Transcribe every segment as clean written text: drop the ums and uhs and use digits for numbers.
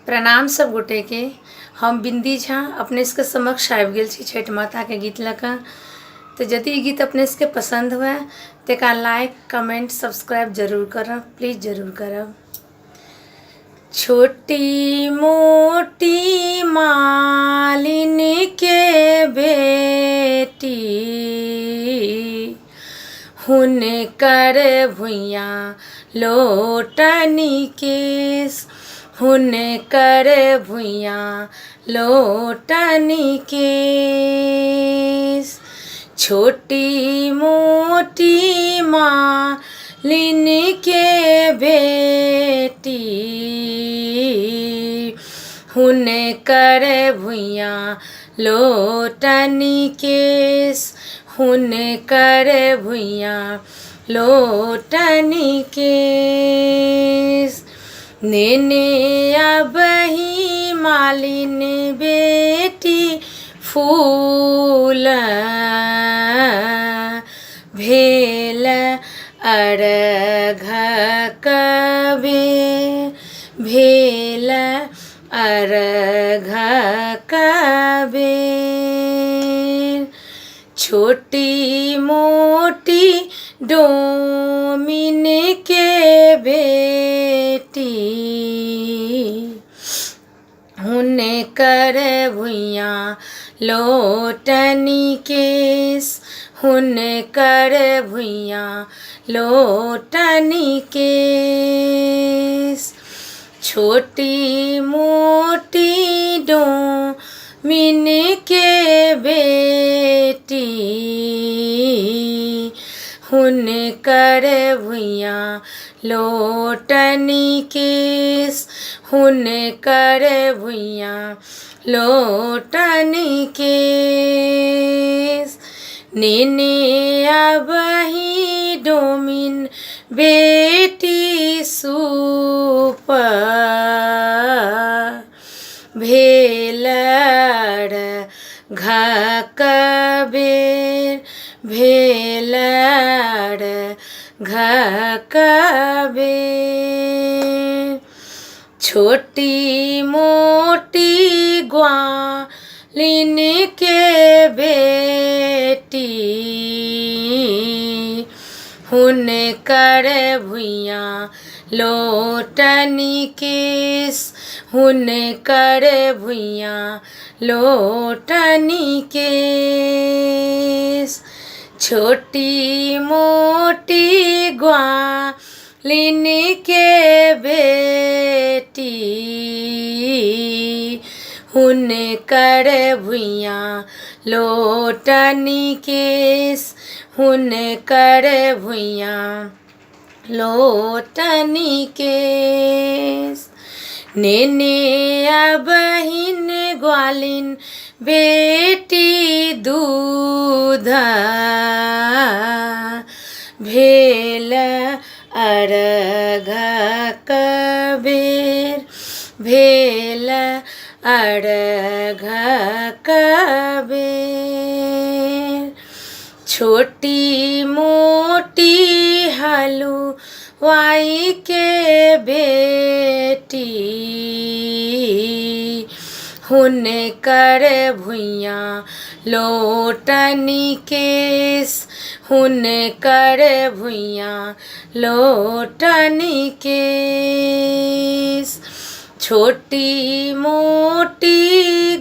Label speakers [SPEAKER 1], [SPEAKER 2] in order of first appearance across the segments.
[SPEAKER 1] प्रणाम सब गोटे के। हम बिंदी झा अपने के समक्ष आबि गेल छी छठ माता के गीत लऽ। तो यदि ई गीत अपने के पसंद हुए तो लाइक कमेंट सब्सक्राइब जरूर करब, प्लीज़ जरूर करब। छोटी मोटी मालिन के बेटी हुनकर भुइया लोटनी केस, हुनकर भुइया लोटनी केस। छोटी मोटी मालिन के बेटी हुनकर भुइया लोटनी केस, हुनकर भुइया लोटनी केस। नेने अबही मालिन बेटी फूल भेल अर्घ कबेर, भेल अर्घ कबेर। छोटी मोटी डोमिन के बेटी हुनकर भुइया लोटनी केस, हुनकर भुइया लोटनी केस। छोटी मोटी डोमिन के बेटी हुनकर भुइया लोटनी केस, हुनकर भुइया लोटनी केस। नेने अबही डोमिन बेटी सूप भेल अर्घ कबेर, भेल अर्घ कबेर। छोटी मोटी ग्वालिन के बेटी हुनकर भुइया लोटनी केस, हुनकर भुइया लोटनी केस। छोटी मोटी ग्वालिन के बेटी हुनकर भुइया लोटनी केस, हुनकर भुइया लोटनी केस। नेने अबहिन ग्वालिन बेटी दूध भेल अर्घ कबेर, भेल अर्घ कबेर। छोटी मोटी हलुवाई के बेटी हुनकर भुइया लोटनी केस, हुनकर भुइया लोटनी केस। छोटी मोटी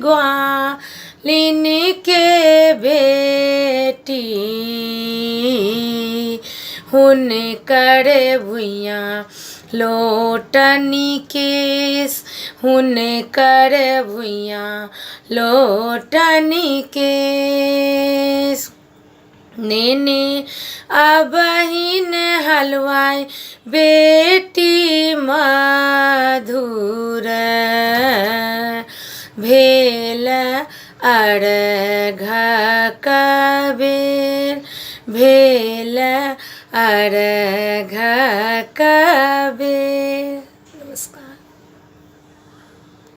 [SPEAKER 1] ग्वालिन के बेटी हुनकर भुइया लोटनी केस, हुनकर भुइया लोटनी केस। नेने अबहिन हलवाई बेटी मधुर भेल अर्घ कबेर, भेल अर्घ कबेर।